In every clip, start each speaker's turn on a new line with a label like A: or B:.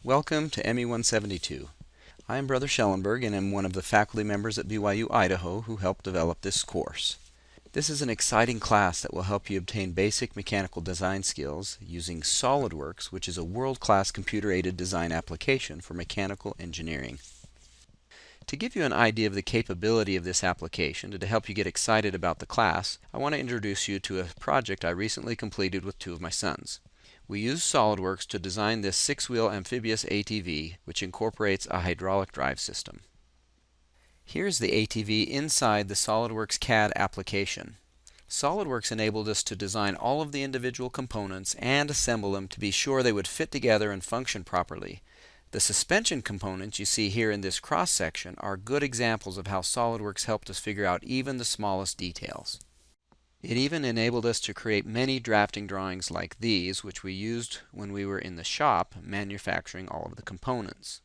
A: Welcome to ME 172. I am Brother Schellenberg and am one of the faculty members at BYU Idaho who helped develop this course. This is an exciting class that will help you obtain basic mechanical design skills using SOLIDWORKS, which is a world-class computer-aided design application for mechanical engineering. To give you an idea of the capability of this application and to help you get excited about the class, I want to introduce you to a project I recently completed with two of my sons. We used SOLIDWORKS to design this 6-wheel amphibious ATV, which incorporates a hydraulic drive system. Here's the ATV inside the SOLIDWORKS CAD application. SOLIDWORKS enabled us to design all of the individual components and assemble them to be sure they would fit together and function properly. The suspension components you see here in this cross-section are good examples of how SOLIDWORKS helped us figure out even the smallest details. It even enabled us to create many drafting drawings like these, which we used when we were in the shop manufacturing all of the components.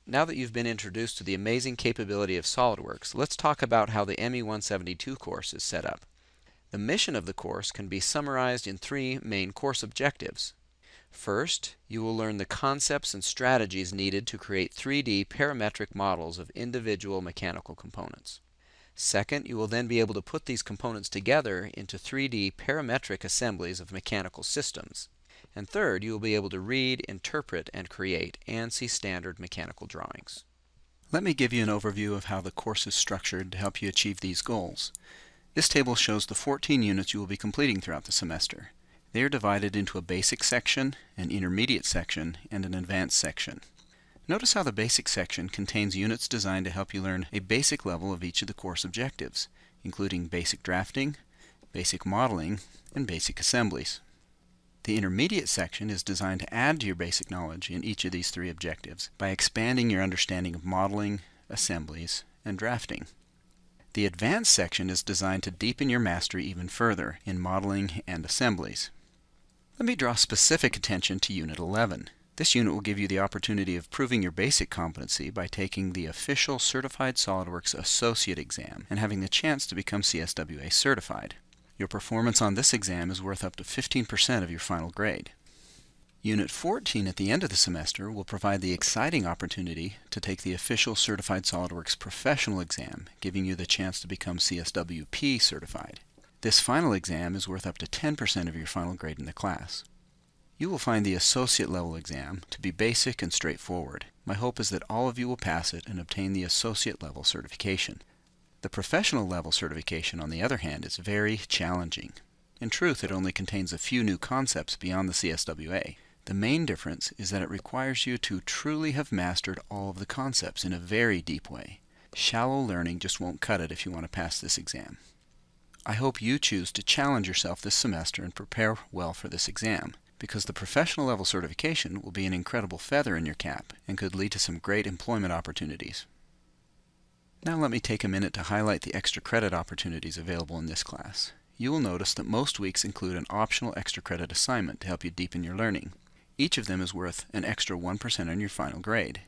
A: Now that you've been introduced to the amazing capability of SOLIDWORKS, let's talk about how the ME 172 course is set up. The mission of the course can be summarized in three main course objectives. First, you will learn the concepts and strategies needed to create 3D parametric models of individual mechanical components. Second, you will then be able to put these components together into 3D parametric assemblies of mechanical systems. And third, you will be able to read, interpret, and create ANSI standard mechanical drawings. Let me give you an overview of how the course is structured to help you achieve these goals. This table shows the 14 units you will be completing throughout the semester. They are divided into a basic section, an intermediate section, and an advanced section. Notice how the basic section contains units designed to help you learn a basic level of each of the course objectives, including basic drafting, basic modeling, and basic assemblies. The intermediate section is designed to add to your basic knowledge in each of these three objectives by expanding your understanding of modeling, assemblies, and drafting. The advanced section is designed to deepen your mastery even further in modeling and assemblies. Let me draw specific attention to Unit 11. This unit will give you the opportunity of proving your basic competency by taking the official Certified SOLIDWORKS Associate exam and having the chance to become CSWA certified. Your performance on this exam is worth up to 15% of your final grade. Unit 14 at the end of the semester will provide the exciting opportunity to take the official Certified SOLIDWORKS Professional exam, giving you the chance to become CSWP certified. This final exam is worth up to 10% of your final grade in the class. You will find the associate level exam to be basic and straightforward. My hope is that all of you will pass it and obtain the associate level certification. The professional level certification, on the other hand, is very challenging. In truth, it only contains a few new concepts beyond the CSWA. The main difference is that it requires you to truly have mastered all of the concepts in a very deep way. Shallow learning just won't cut it if you want to pass this exam. I hope you choose to challenge yourself this semester and prepare well for this exam, because the professional level certification will be an incredible feather in your cap and could lead to some great employment opportunities. Now let me take a minute to highlight the extra credit opportunities available in this class. You will notice that most weeks include an optional extra credit assignment to help you deepen your learning. Each of them is worth an extra 1% on your final grade.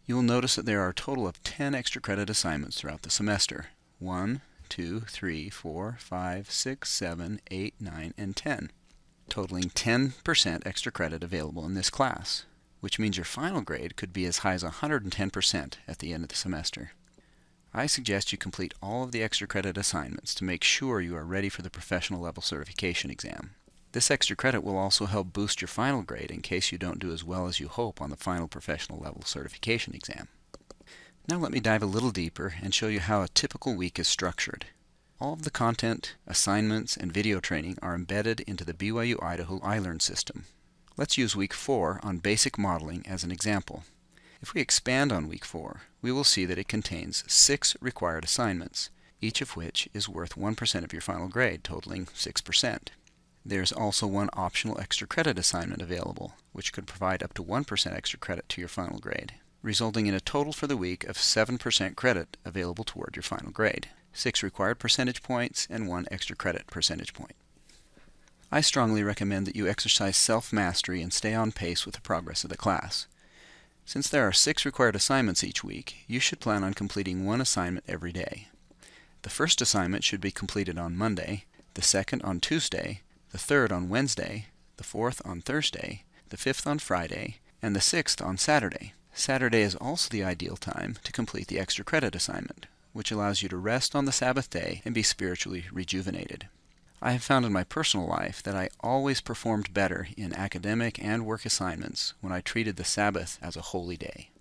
A: You will notice that there are a total of 10 extra credit assignments throughout the semester. 1, 2, 3, 4, 5, 6, 7, 8, 9, and 10. Totaling 10% extra credit available in this class, which means your final grade could be as high as 110% at the end of the semester. I suggest you complete all of the extra credit assignments to make sure you are ready for the professional level certification exam. This extra credit will also help boost your final grade in case you don't do as well as you hope on the final professional level certification exam. Now let me dive a little deeper and show you how a typical week is structured. All of the content, assignments, and video training are embedded into the BYU Idaho iLearn system. Let's use Week 4 on basic modeling as an example. If we expand on Week 4, we will see that it contains 6 required assignments, each of which is worth 1% of your final grade, totaling 6%. There's also one optional extra credit assignment available, which could provide up to 1% extra credit to your final grade, resulting in a total for the week of 7% credit available toward your final grade. 6 required percentage points and 1 extra credit percentage point. I strongly recommend that you exercise self-mastery and stay on pace with the progress of the class. Since there are 6 required assignments each week, you should plan on completing 1 assignment every day. The first assignment should be completed on Monday, the second on Tuesday, the third on Wednesday, the fourth on Thursday, the fifth on Friday, and the 6th on Saturday. Saturday is also the ideal time to complete the extra credit assignment, which allows you to rest on the Sabbath day and be spiritually rejuvenated. I have found in my personal life that I always performed better in academic and work assignments when I treated the Sabbath as a holy day.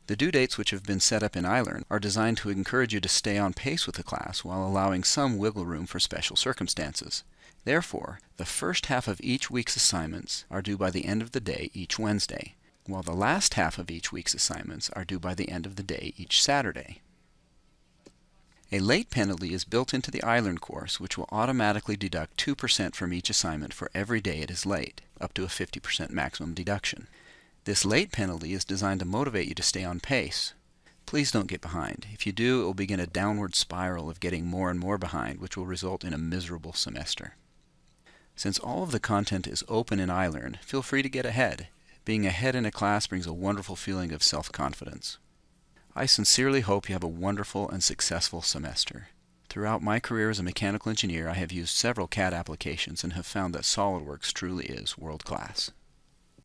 A: The due dates which have been set up in iLearn are designed to encourage you to stay on pace with the class while allowing some wiggle room for special circumstances. Therefore, the first half of each week's assignments are due by the end of the day each Wednesday, while the last half of each week's assignments are due by the end of the day each Saturday. A late penalty is built into the iLearn course, which will automatically deduct 2% from each assignment for every day it is late, up to a 50% maximum deduction. This late penalty is designed to motivate you to stay on pace. Please don't get behind. If you do, it will begin a downward spiral of getting more and more behind, which will result in a miserable semester. Since all of the content is open in iLearn, feel free to get ahead. Being ahead in a class brings a wonderful feeling of self-confidence. I sincerely hope you have a wonderful and successful semester. Throughout my career as a mechanical engineer, I have used several CAD applications and have found that SOLIDWORKS truly is world-class.